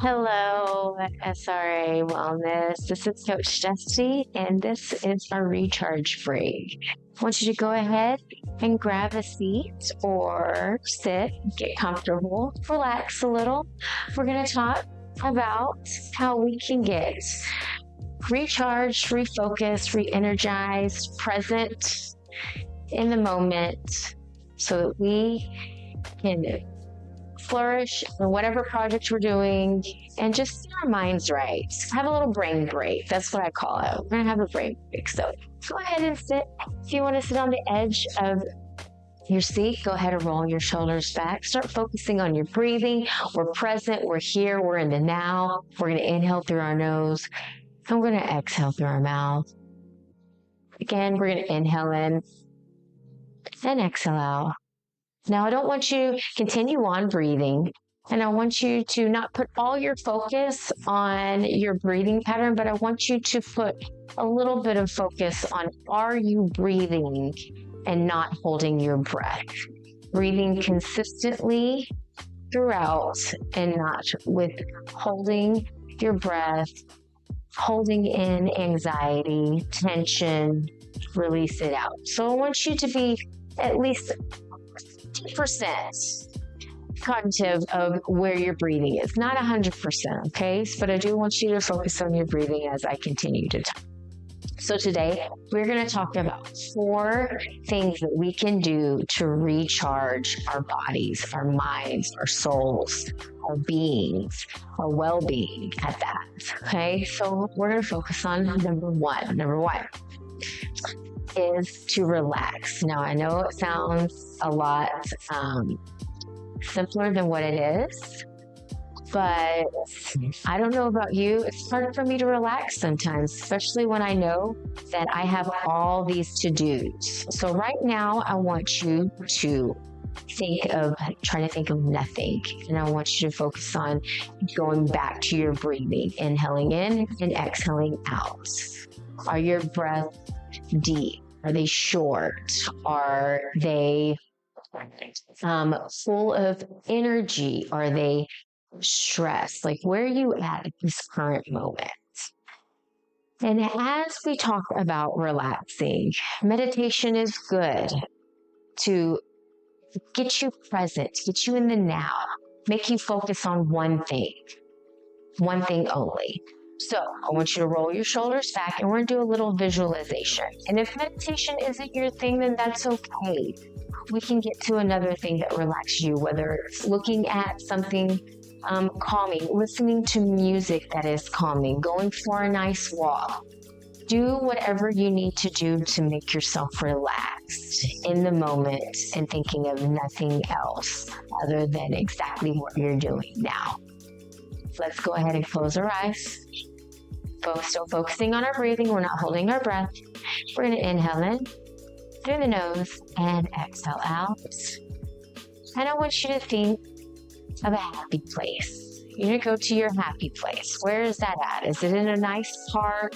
Hello, SRA Wellness. This is Coach Dusty, and this is our recharge break. I want you to go ahead and grab a seat or sit, get comfortable, relax a little. We're going to talk about how we can get recharged, refocused, re-energized, present in the moment so that we can flourish in whatever project we're doing and just get our minds right. Have a little brain break. That's what I call it. We're going to have a brain break. So go ahead and sit. If you want to sit on the edge of your seat, go ahead and roll your shoulders back. Start focusing on your breathing. We're present. We're here. We're in the now. We're going to inhale through our nose. And we're going to exhale through our mouth. Again, we're going to inhale in and exhale out. Now, I don't want you to continue on breathing, and I want you to not put all your focus on your breathing pattern, but I want you to put a little bit of focus on, are you breathing and not holding your breath? Breathing consistently throughout and not with holding your breath, holding in anxiety, tension, release it out. So I want you to be at least 50% cognitive of where your breathing is. Not 100%, okay? But I do want you to focus on your breathing as I continue to talk. So today, we're going to talk about 4 things that we can do to recharge our bodies, our minds, our souls, our beings, our well-being at that, okay? So we're going to focus on number one. Number one is to relax. Now, I know it sounds a lot simpler than what it is, but I don't know about you. It's hard for me to relax sometimes, especially when I know that I have all these to-dos. So right now, I want you to try to think of nothing. And I want you to focus on going back to your breathing, inhaling in and exhaling out. Are your breaths deep? Are they short? Are they full of energy? Are they stressed? Like, where are you at this current moment? And as we talk about relaxing, meditation is good to get you present, get you in the now, make you focus on one thing only. So I want you to roll your shoulders back and we're going to do a little visualization. And if meditation isn't your thing, then that's okay. We can get to another thing that relaxes you, whether it's looking at something calming, listening to music that is calming, going for a nice walk. Do whatever you need to do to make yourself relaxed in the moment and thinking of nothing else other than exactly what you're doing now. Let's go ahead and close our eyes. Still focusing on our breathing. We're not holding our breath. We're going to inhale in through the nose and exhale out. And I want you to think of a happy place. You're going to go to your happy place. Where is that at? Is it in a nice park?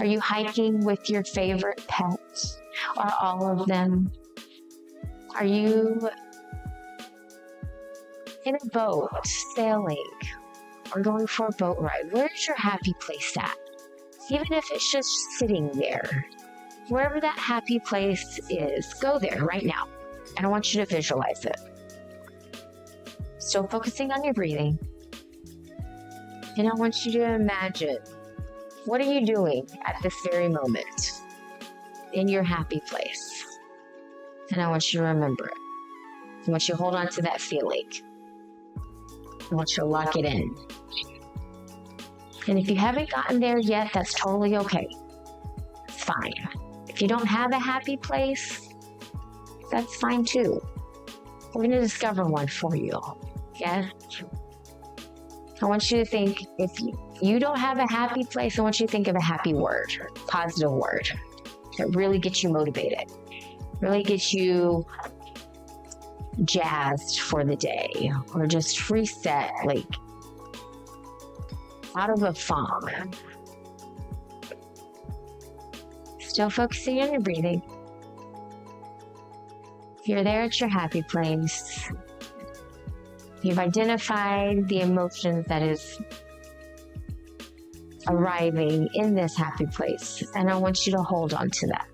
Are you hiking with your favorite pets? Or all of them? Are you in a boat, sailing, or going for a boat ride? Where's your happy place at? Even if it's just sitting there, wherever that happy place is, go there right now. And I want you to visualize it. Still focusing on your breathing. And I want you to imagine, what are you doing at this very moment in your happy place? And I want you to remember it. I want you to hold on to that feeling. I want you to lock it in. And if you haven't gotten there yet, that's totally okay. It's fine. If you don't have a happy place, that's fine too. We're going to discover one for you. Yeah? I want you to think, if you don't have a happy place, I want you to think of a happy word, positive word that really gets you motivated, really gets you jazzed for the day, or just reset, like out of a fog. Still focusing on your breathing. You're there at your happy place. You've identified the emotion that is arriving in this happy place. And I want you to hold on to that.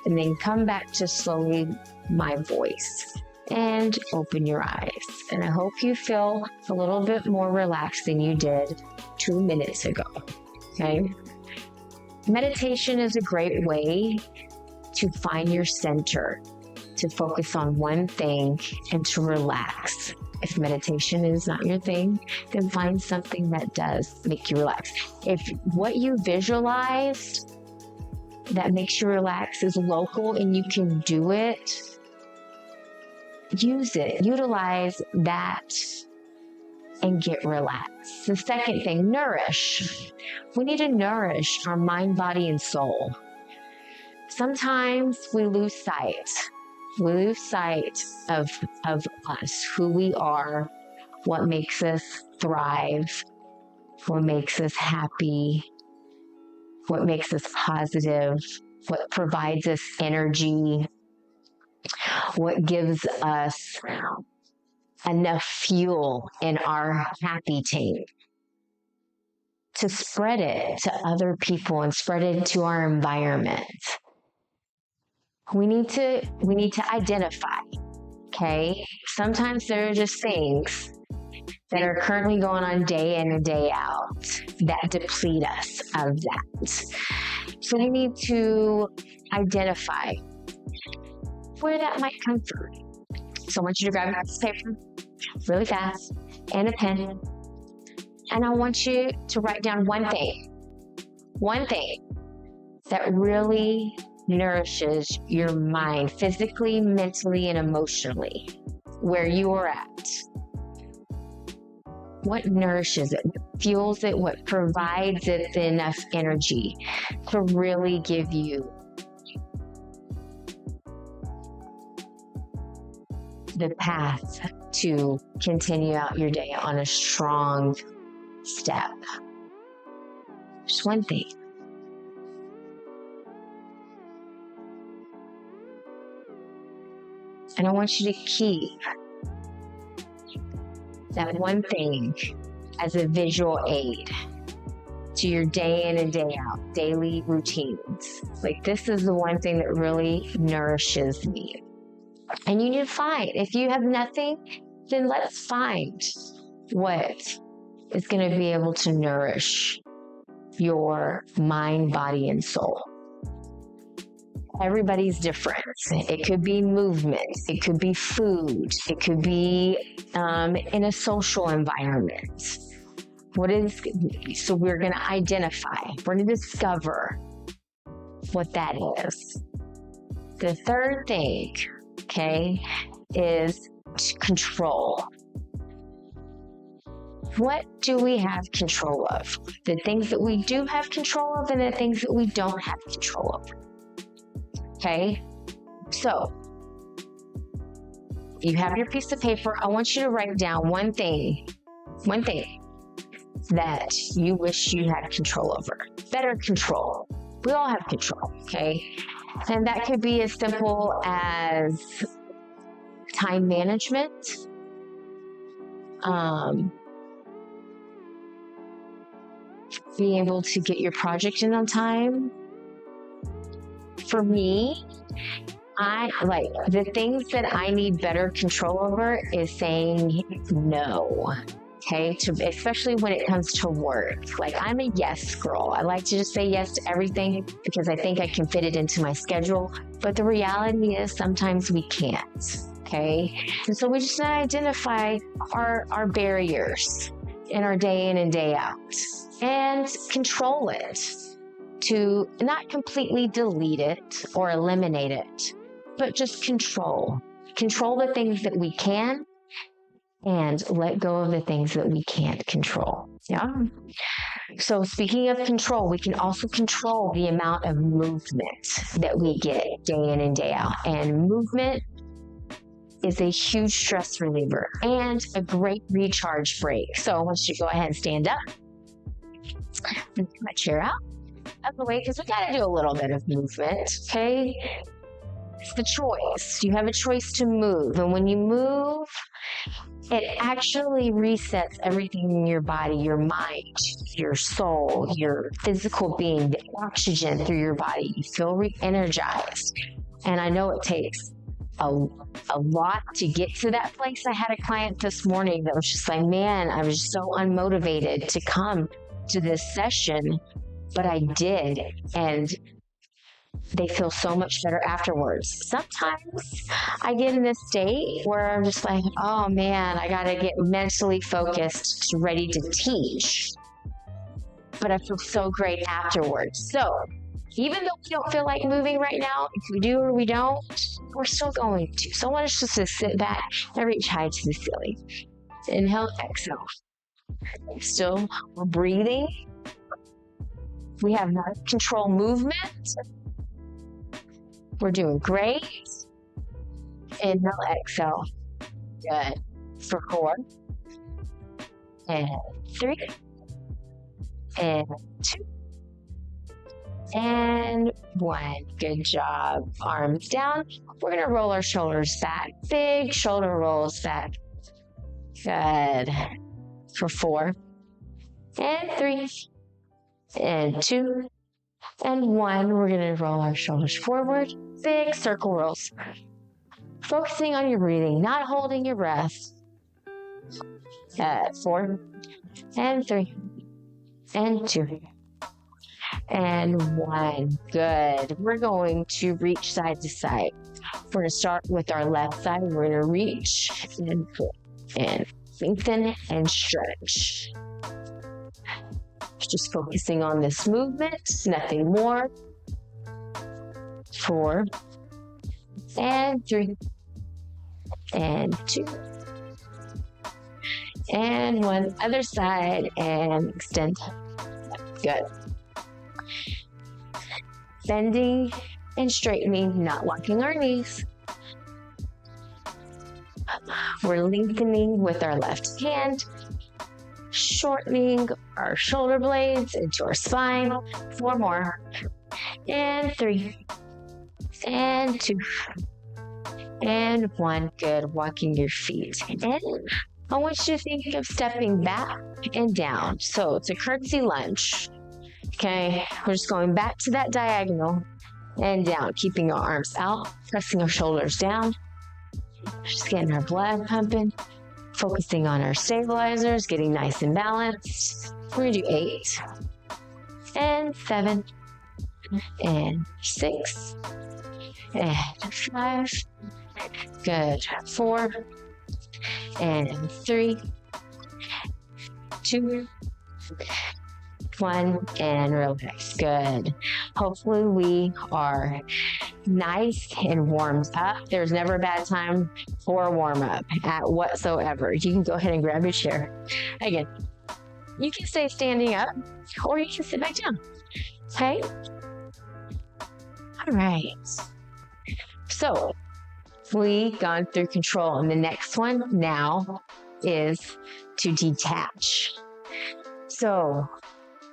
And then come back to slowly my voice and open your eyes. And I hope you feel a little bit more relaxed than you did 2 minutes ago. Okay? Meditation is a great way to find your center, to focus on one thing and to relax. If meditation is not your thing, then find something that does make you relax. If what you visualized that makes you relax is local and you can do it, use it, utilize that and get relaxed. The second thing, nourish. We need to nourish our mind, body, and soul. Sometimes we lose sight. We lose sight of us, who we are, what makes us thrive, what makes us happy, what makes us positive, what provides us energy, what gives us enough fuel in our happy tank to spread it to other people and spread it to our environment. We need to identify, okay? Sometimes there are just things that are currently going on day in and day out that deplete us of that. So we need to identify where that might come from. So I want you to grab a piece of paper really fast and a pen. And I want you to write down one thing that really nourishes your mind physically, mentally, and emotionally, where you are at. What nourishes it, what fuels it, what provides it enough energy to really give you the path to continue out your day on a strong step. Just one thing. And I want you to keep that one thing as a visual aid to your day in and day out, daily routines. Like, this is the one thing that really nourishes me. And you need to find, if you have nothing, then let's find what is going to be able to nourish your mind, body, and soul. Everybody's different. It could be movement. It could be food. It could be in a social environment. So we're going to identify. We're going to discover what that is. The third thing, okay, is control. What do we have control of? The things that we do have control of and the things that we don't have control of. Okay, so you have your piece of paper. I want you to write down one thing that you wish you had control over. Better control. We all have control, okay? And that could be as simple as time management, being able to get your project in on time. For me, I like the things that I need better control over is saying no. Okay, especially when it comes to work. Like, I'm a yes girl. I like to just say yes to everything because I think I can fit it into my schedule. But the reality is sometimes we can't. Okay, and so we just identify our barriers in our day in and day out and control it. To not completely delete it or eliminate it, but just control the things that we can and let go of the things that we can't control. Yeah. So speaking of control, we can also control the amount of movement that we get day in and day out. And movement is a huge stress reliever and a great recharge break. So I want you to go ahead and stand up. Put my chair out of the way because we got to do a little bit of movement, okay? It's the choice. You have a choice to move. And when you move, It actually resets everything in your body, your mind, your soul, your physical being, the oxygen through your body. You feel re-energized. And I know it takes a lot to get to that place. I had a client this morning that was just like, man, I was so unmotivated to come to this session, but I did. And they feel so much better afterwards. Sometimes I get in this state where I'm just like, oh man, I got to get mentally focused, ready to teach. But I feel so great afterwards. So even though we don't feel like moving right now, if we do or we don't, we're still going to. So I want us just to sit back and reach high to the ceiling. Inhale, exhale. Still, we're breathing. We have not control movement. We're doing great. Inhale, exhale. Good. For 4. And 3. And 2. And 1. Good job. Arms down. We're going to roll our shoulders back. Big shoulder rolls back. Good. For 4. And 3. And 2. And 1. We're going to roll our shoulders forward. Big circle rolls. Focusing on your breathing, not holding your breath. 4. And 3. And 2. And 1. Good. We're going to reach side to side. We're going to start with our left side. We're going to reach and pull and lengthen and stretch. Just focusing on this movement, nothing more. 4. And 3. And 2. And 1. Other side and extend. Good. Bending and straightening, not locking our knees. We're lengthening with our left hand, shortening our shoulder blades into our spine. 4 more. And 3. And 2. And 1. Good. Walking your feet. And I want you to think of stepping back and down. So it's a curtsy lunge. Okay, we're just going back to that diagonal and down, keeping our arms out, pressing our shoulders down, just getting our blood pumping, focusing on our stabilizers, getting nice and balanced. We're going to do 8 and 7 and 6 and 5. Good. 4 and 3, 2, 1, and relax. Good. Hopefully we are nice and warmed up. There's never a bad time for a warm up at whatsoever. You can go ahead and grab your chair. Again, you can stay standing up or you can sit back down. Okay? All right. So we've gone through control, and the next one now is to detach. So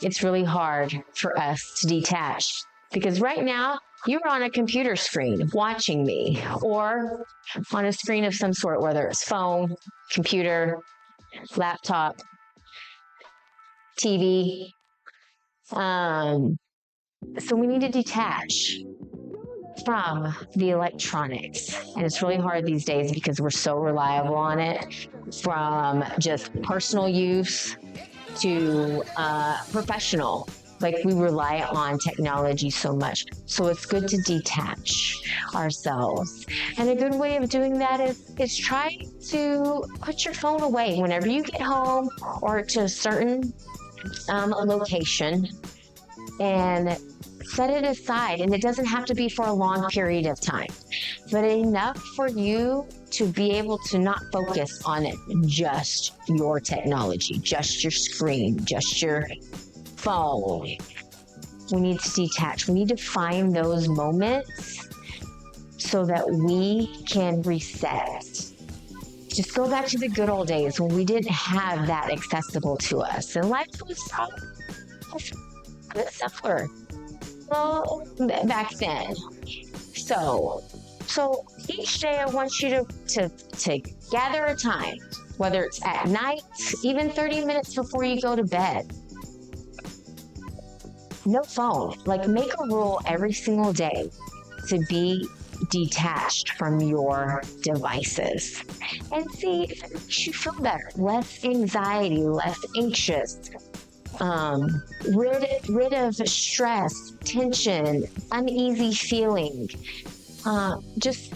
it's really hard for us to detach because right now you're on a computer screen watching me, or on a screen of some sort, whether it's phone, computer, laptop, TV. So we need to detach from the electronics. And it's really hard these days because we're so reliable on it, from just personal use to professional. Like, we rely on technology so much. So it's good to detach ourselves. And a good way of doing that is try to put your phone away whenever you get home or to a certain location, and set it aside. And it doesn't have to be for a long period of time, but enough for you to be able to not focus on it, just your technology, just your screen, just your phone. We need to detach. We need to find those moments so that we can reset. Just go back to the good old days when we didn't have that accessible to us, and life was a bit simpler. Well, back then. So each day I want you to gather a time whether it's at night, even 30 minutes before you go to bed. No phone. Like, make a rule every single day to be detached from your devices and see if it makes you feel better. Less anxiety, less anxious, rid of stress, tension, uneasy feeling. Just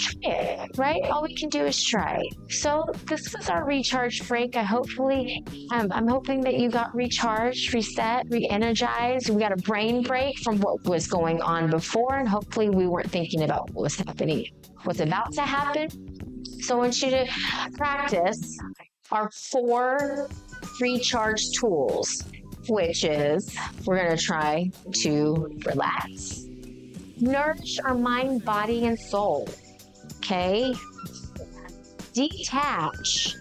try it, right? All we can do is try. So this was our recharge break. I'm hoping that you got recharged, reset, re-energized. We got a brain break from what was going on before, and hopefully we weren't thinking about what was happening, what's about to happen. So I want you to practice our 4 recharge tools, which is we're going to try to relax, nourish our mind, body, and soul. Okay? Detach.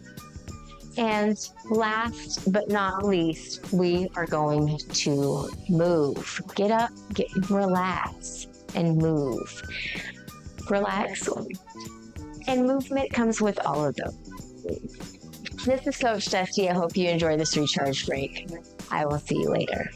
And last but not least, we are going to move. Get up, relax, and move. Relax. And movement comes with all of them. This is Coach Dusty. I hope you enjoy this recharge break. I will see you later.